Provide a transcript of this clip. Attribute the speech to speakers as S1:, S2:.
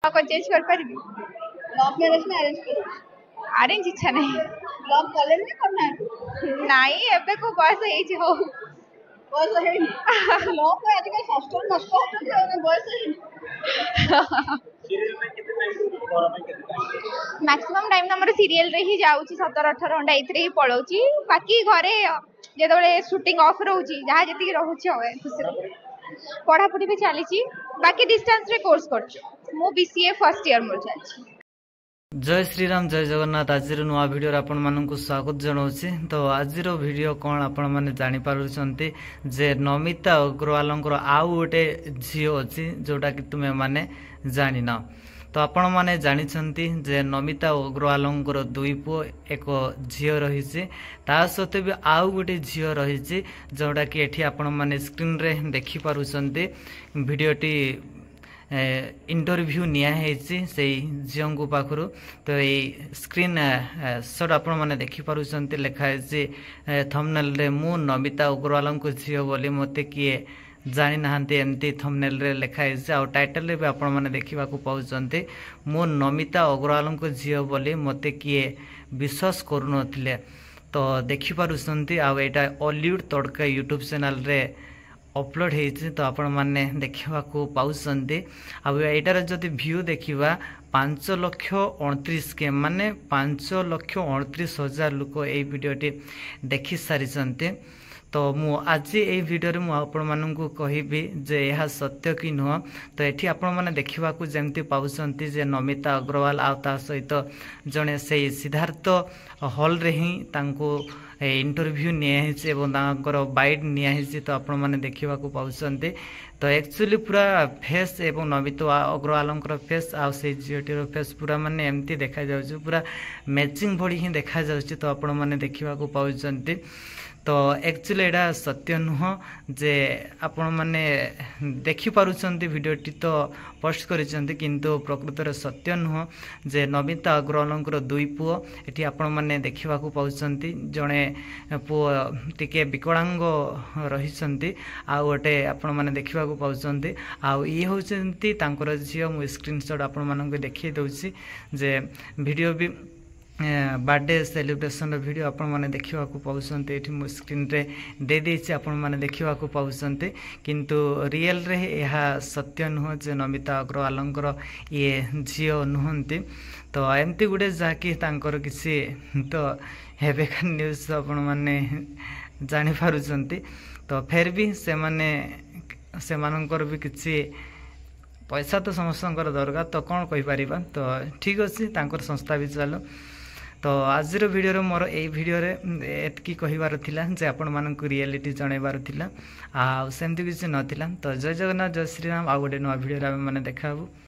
S1: को चेंज कर पारिबी
S2: love marriage ना अरेंज मैरिज
S1: अरेंज इच्छा नहीं
S2: लव कॉलेज में करना है
S1: नहीं एबे को बयस एज हो
S2: बस है लव को आजकल हॉस्टल नष्ट होता है बस है
S3: सीरियल में कितने टाइम घर में कितने टाइम
S1: मैक्सिमम टाइम हमर सीरियल रे ही जाउची 17-18 घंटा इतरे ही पळौची बाकी घरे जेतबे शूटिंग ऑफ रहउची जहा जति रहउची होए खुशी पढ़ा पढ़ी भी चली बाकी डिस्टेंस रे कोर्स करछु मो बीसीए फर्स्ट ईयर मोर चलछि।
S4: जय श्रीराम जय जगन्नाथ आज नुआ भिडियो आपण मानक स्वागत जनाऊँ। तो आज भिडियो कौन आपण मैंने जानीपारे जे नमिता अग्रवाल आउ गोटे झी अच्छी जोटा कि तुम्हें माने जान तो आपण मैंने जानी जे नमिता अग्रवाल दुई पुओ एक झील रही ता सत्वे भी आउ गोटे झील रही जोटा कि एठी आपण मैंने स्क्रीन रे देखि पारुछंती भिडियोटी इंटरव्यू निया से झील को पाखु तो ये स्क्रीन शॉट आपण मैंने देखि पारुछंती लिखाई थंबनेल रे मु नमिता अग्रवाल को झील बोली मते किए जानी नहांती एमती थंबनेल रे लिखाई आ टाइटल रे भी आपण मैंने देखा पाउछंती मु नमिता अग्रवाल को झील बोली मते किए विश्वास करूनथिले तो देखि पारुछंती आ एटा हॉलीवुड तड़का यूट्यूब चैनल रे अपलोड होती तो आपण मैंने देखा पाउछंती आईटार जदि व्यू देखा 5,29,000 के माने 5,29,000 लोक ये भिडियोटी देखि सारी तो मु आज ये भिडियो मु आपण मानकु कहबी जे यह सत्य कि नुह तो ये आपण मैंने देखा जमती पाउछंती जे नमिता अग्रवाल आ सहित जड़े से सिद्धार्थ हॉल रे ही तांको इंटरव्यू निया बाइट निया तो आपण मैंने देखा पाउछंती तो एक्चुअली पूरा फेस एवं नमिता अग्रवाल फेस आ से झीटीर फेस पूरा माने एमती देखा जाउछ पूरा मैचिंग भड़ी ही देखा जाउछ तो आपण मैंने देखा पाउछंती तो एक्चुअली एटा सत्य नुह जे आपण माने देखि पारुछंती भिडियोटी तो पोस्ट करिसंती किंतु प्रकृत रे सत्य नुह जे नमिता अग्रवाल दुई पुओ एठी आपण माने देखिबा को पाउछंती जणे पुओ टिके विकलांग रहिसंती आ गोटे आपण माने देखिबा को पाउछंती आ ई होचंती तांकर झियो मु स्क्रीनशॉट आपण मानक देखि दउची जे भिडियो भी बर्थडे सेलिब्रेशन वीडियो आपण माने देखिबा को पाउछंती एठी मो स्क्रीन रे दे देछि आपण माने देखिबा को पाउछंती किंतु रियल रे यह सत्य नुह जे नमिता अग्रवालंकर ये झियो नुहंती तो एमती गुडे जाकी तांकर किसी तो हेबेका न्यूज आपण माने जानि पारुछंती तो फिर भी से माने से मानकर भी किसी पैसा तो समस्तंकर दरकार तो कौन कहि परिबा तो ठीक अछि तांकर संस्था भी चलो तो आज भिडियो मोर यही भिडियो एतकी कहबार थिला जे आपण मानक रियलिटी जनइबार थिला आ सेमती किसी नथिला तो जय जगन्नाथ जय श्रीराम आ गोटे नुआ भिडियो मैंने देखा।